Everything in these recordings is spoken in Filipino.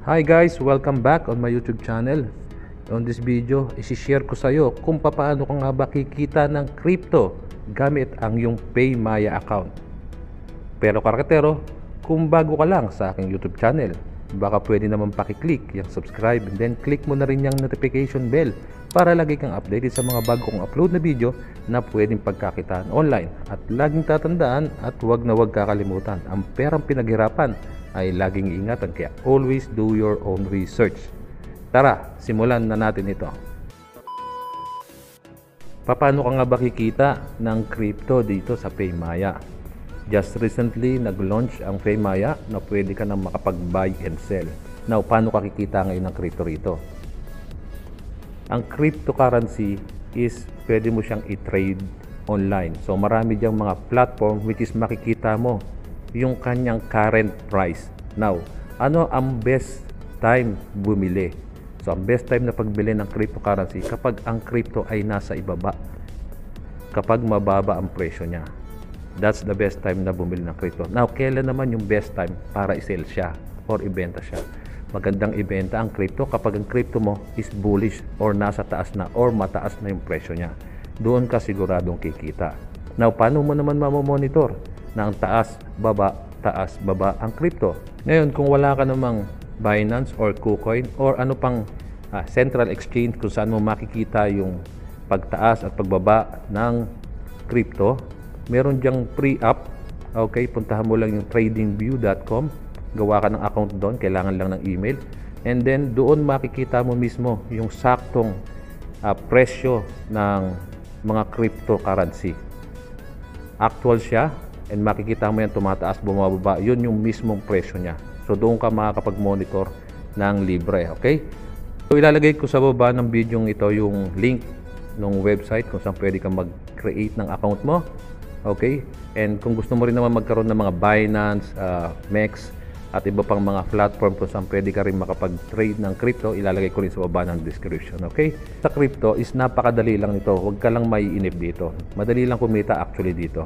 Hi guys! Welcome back on my YouTube channel. On this video, isi-share ko sa iyo kung paano ka nga ba kikita ng crypto gamit ang iyong PayMaya account. Pero karakatero, kung bago ka lang sa aking YouTube channel, baka pwede naman pakiclick yung subscribe and then click mo na rin yung notification bell para lagi kang updated sa mga bago kong upload na video na pwedeng pagkakitaan online. At laging tatandaan at huwag na huwag kakalimutan, ang perang pinaghirapan ay laging ingatan, kaya always do your own research. Tara, simulan na natin ito. Paano ka nga ba kikita ng crypto dito sa PayMaya? Just recently, nag-launch ang PayMaya na pwede ka nang makapag-buy and sell. Now, paano ka kikita ngayon ng crypto rito? Ang cryptocurrency is pwede mo siyang i-trade online. So, marami diyang mga platform which is makikita mo yung kanyang current price. Now, ano ang best time bumili? So, ang best time na pagbili ng cryptocurrency kapag ang crypto ay nasa ibaba. Kapag mababa ang presyo niya. That's the best time na bumili ng crypto. Now, kailan naman yung best time para i-sell siya or ibenta siya? Magandang ibenta ang crypto kapag ang crypto mo is bullish or nasa taas na or mataas na yung presyo niya. Doon ka siguradong kikita. Now, paano mo naman mamomonitor na ang taas, baba ang crypto? Ngayon, kung wala ka namang Binance or KuCoin or ano pang central exchange kung saan mo makikita yung pagtaas at pagbaba ng crypto, meron diyang free app. Okay, puntahan mo lang yung tradingview.com, gawa ka ng account doon, kailangan lang ng email, and then doon makikita mo mismo yung saktong presyo ng mga cryptocurrency. Actual siya, and makikita mo yan tumataas, bumababa, yun yung mismong presyo niya. So doon ka makakapag-monitor ng libre, okay? So ilalagay ko sa baba ng video ito yung link ng website kung saan pwede ka mag-create ng account mo, okay? And kung gusto mo rin naman magkaroon ng mga Binance, MEX, at iba pang mga platform kung saan pwede ka rin makapag-trade ng crypto, ilalagay ko rin sa baba ng description, okay? Sa crypto is napakadali lang nito, huwag ka lang maiinip dito. Madali lang kumita actually dito.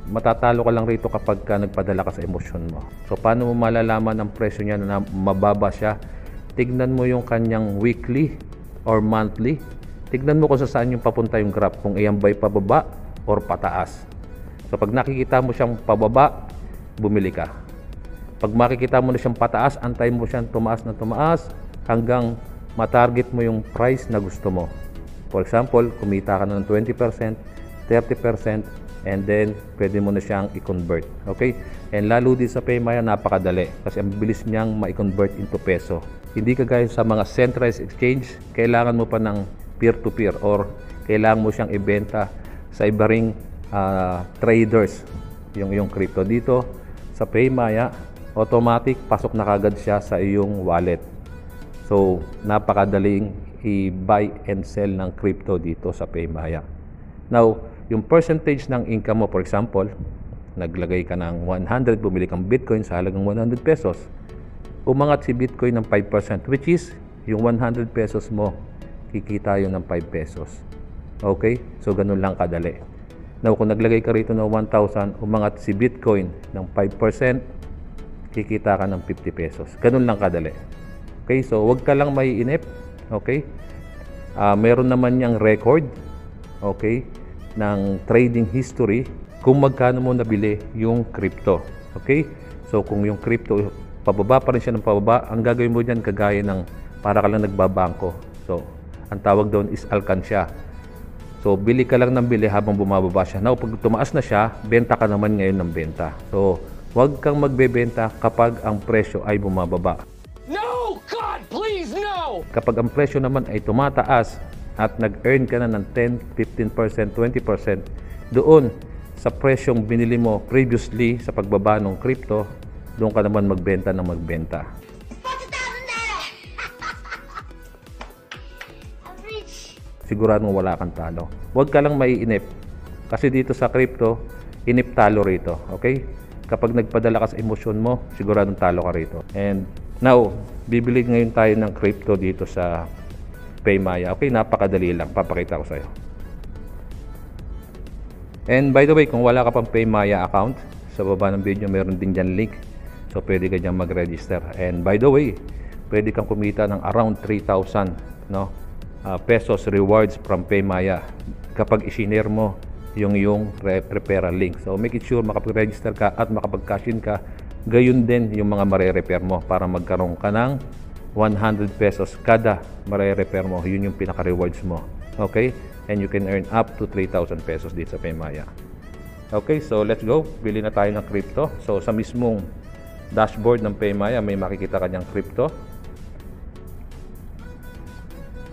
Matatalo ka lang rito kapag ka nagpadala ka sa emosyon mo. So, paano mo malalaman ang presyo niya na mababa siya? Tignan mo yung kanyang weekly or monthly. Tignan mo kung saan yung papunta yung graph, kung iyan ba'y pababa or pataas. So, pag nakikita mo siyang pababa, bumili ka. Pag makikita mo na siyang pataas, antayin mo siyang tumaas na tumaas hanggang matarget mo yung price na gusto mo. For example, kumita ka na ng 20%, 30%, and then pwede mo na siyang i-convert. Okay? And lalo din sa PayMaya, napakadali kasi ang bilis niyang ma-convert into peso. Hindi kagaya sa mga centralized exchange, kailangan mo pa ng peer-to-peer or kailangan mo siyang ibenta sa iba ring traders yung crypto. Dito sa PayMaya, automatic pasok na kagad siya sa iyong wallet. So, napakadaling i-buy and sell ng crypto dito sa PayMaya. Now, yung percentage ng income mo, for example, naglagay ka ng 100, bumili kang Bitcoin sa halagang 100 pesos, umangat si Bitcoin ng 5%, which is yung 100 pesos mo, kikita yun ng 5 pesos. Okay? So, ganun lang kadali. Now, kung naglagay ka rito ng 1,000, umangat si Bitcoin ng 5%, kikita ka ng 50 pesos. Ganun lang kadali. Okay? So, wag ka lang maiinip. Okay? Meron naman niyang record. Okay? Ng trading history kung magkano mo nabili yung crypto. Okay? So, kung yung crypto, pababa pa rin siya ng pababa, ang gagawin mo dyan kagaya ng para ka lang nagbabangko. So, ang tawag doon is alkansya. So, bili ka lang ng bili habang bumababa siya. Now, pag tumaas na siya, benta ka naman ngayon ng benta. So, huwag kang magbebenta kapag ang presyo ay bumababa. No! God, please, no! Kapag ang presyo naman ay tumataas at nag-earn ka na ng 10, 15%, 20%, doon sa presyong binili mo previously sa pagbaba ng crypto, doon ka naman magbenta ng magbenta. Siguradong wala kang talo. Huwag ka lang maiinip. Kasi dito sa crypto, inip talo rito. Okay? Kapag nagpadala ka sa emosyon mo, siguradong talo ka rito. And now, bibili ngayon tayo ng crypto dito sa PayMaya. Okay, napakadali lang. Papakita ko sa iyo. And by the way, kung wala ka pang PayMaya account, sa baba ng video meron din dyan link. So pwede ka dyan mag-register. And by the way, pwede kang kumita ng around 3,000 pesos rewards from Paymaya kapag i-share mo yung referral link. So make it sure makapag-register ka at makapag-cash in ka. Gayon din yung mga mare-refer mo para magkaroon ka ng 100 pesos kada mare-refer mo. Yun yung pinaka-rewards mo. Okay? And you can earn up to 3,000 pesos dito sa Paymaya. Okay, so let's go. Bili na tayo ng crypto. So sa mismong dashboard ng Paymaya, may makikita ka niyang crypto.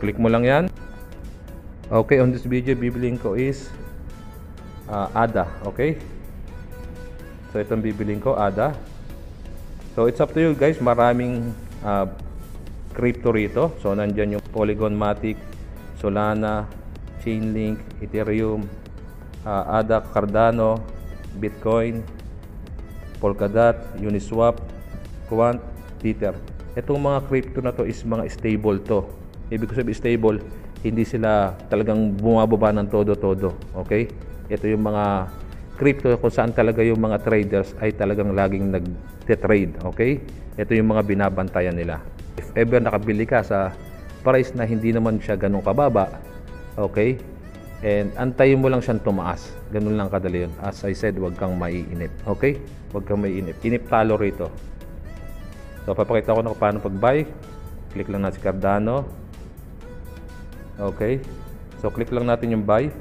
Click mo lang yan. Okay, on this video, bibiliin ko is ADA. Okay? So itong bibiliin ko, ADA. So it's up to you guys. Maraming crypto rito. So nandyan yung Polygon Matic, Solana, Chainlink, Ethereum, ADA, Cardano, Bitcoin, Polkadot, Uniswap, Quant, Tether. Itong mga crypto na to is mga stable to. Ibig sabihin stable, hindi sila talagang bumababa ng todo-todo. Okay? Ito yung mga crypto kung saan talaga yung mga traders ay talagang laging nag-trade. Okay? Ito yung mga binabantayan nila. If ever nakabili ka sa price na hindi naman siya ganun kababa, okay? And antayin mo lang siyang tumaas. Ganun lang kadali yun. As I said, huwag kang maiinip. Okay? Huwag kang maiinip. Inip talo rito. So, papakita ko na kung paano pag-buy. Click lang natin si Cardano. Okay? So, click lang natin yung buy.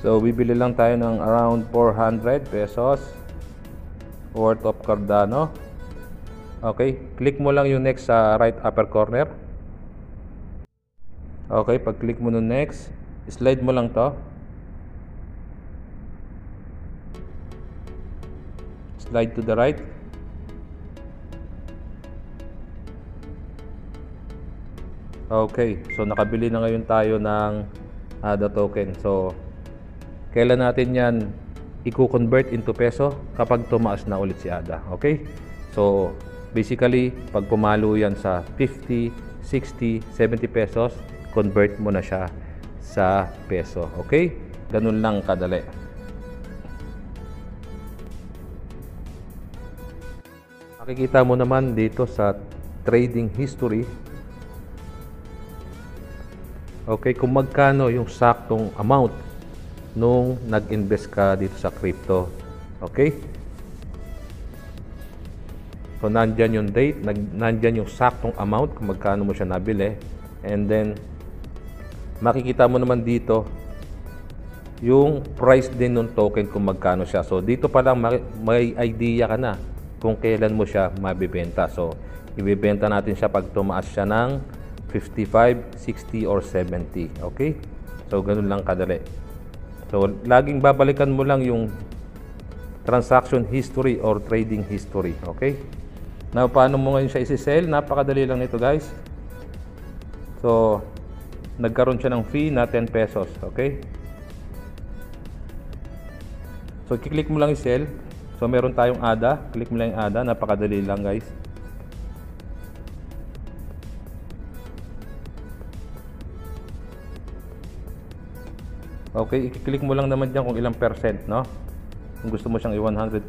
So, bibili lang tayo ng around 400 pesos worth of Cardano. Okay? Click mo lang yung next sa right upper corner. Okay, pag-click mo no next, slide mo lang to. Slide to the right. Okay, so nakabili na ngayon tayo ng ADA token. So, kailan natin yan i-convert into peso? Kapag tumaas na ulit si ADA. Okay? So, basically, pag pumalo yan sa 50, 60, 70 pesos, convert mo na siya sa peso. Okay? Ganun lang kadali. Makikita mo naman dito sa trading history, okay, kung magkano yung saktong amount nung nag-invest ka dito sa crypto. Okay? So, nandyan yung date, nandyan yung saktong amount kung magkano mo siya nabili. And then, makikita mo naman dito yung price din ng token kung magkano siya. So, dito pa lang may idea ka na kung kailan mo siya mabibenta. So, ibibenta natin siya pag tumaas siya ng 55, 60, or 70. Okay? So, ganun lang kadali. So, laging babalikan mo lang yung transaction history or trading history. Okay? Now, paano mo ngayon siya isi-sell? Napakadali lang nito, guys. So, nagkaroon siya ng fee na 10 pesos. Okay? So, kiklik mo lang i-sell. So, meron tayong ADA. Click mo lang yung ADA. Napakadali lang, guys. Okay, i-click mo lang naman dyan kung ilang percent, no? Kung gusto mo siyang i-100%.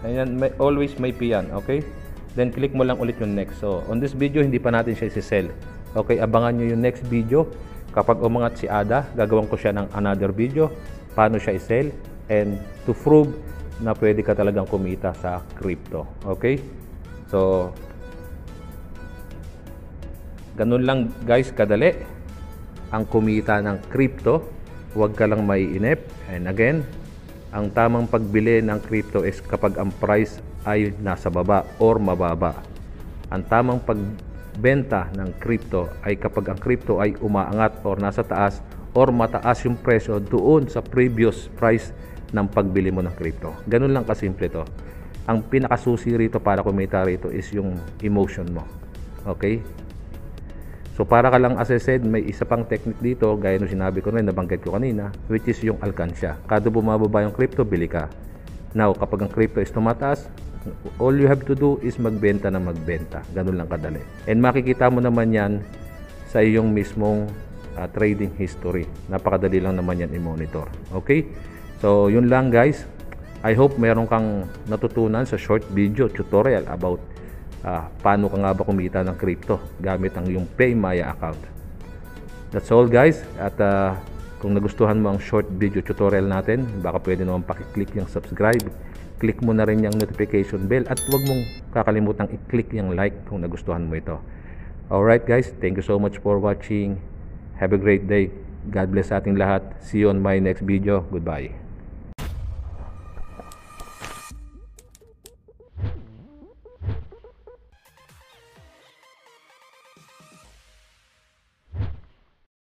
Ayan, always may fee yan, okay? Then, click mo lang ulit yung next. So, on this video, hindi pa natin siya isi-sell. Okay, abangan nyo yung next video. Kapag umangat si ADA, gagawin ko siya ng another video. Paano siya i-sell and to prove na pwede ka talagang kumita sa crypto. Okay? So, ganun lang guys kadali ang kumita ng crypto. Huwag ka lang maiinip. And again, ang tamang pagbili ng crypto is kapag ang price ay nasa baba or mababa. Ang tamang pagbenta ng crypto ay kapag ang crypto ay umaangat or nasa taas or mataas yung presyo doon sa previous price ng pagbili mo ng crypto. Ganun lang kasimple to. Ang pinakasusi rito para kumita rito is yung emotion mo. Okay? So para ka lang, as I said, may isa pang technique dito, gaya nung sinabi ko rin, nabanggit ko kanina, which is yung alkansya. Kada bumababa yung crypto, bili ka. Now, kapag ang crypto is tumataas, all you have to do is magbenta na magbenta. Ganun lang kadali. And makikita mo naman yan sa iyong mismong trading history. Napakadali lang naman yan i-monitor. Okay? So, yun lang guys. I hope meron kang natutunan sa short video tutorial about paano ka nga ba kumita ng crypto gamit ang iyong PayMaya account. That's all guys, at kung nagustuhan mo ang short video tutorial natin, baka pwede naman pakiclick yung subscribe, click mo na rin yung notification bell, at huwag mong kakalimutang i-click yung like kung nagustuhan mo ito. Alright guys, thank you so much for watching. Have a great day. God bless sa ating lahat. See you on my next video. Goodbye.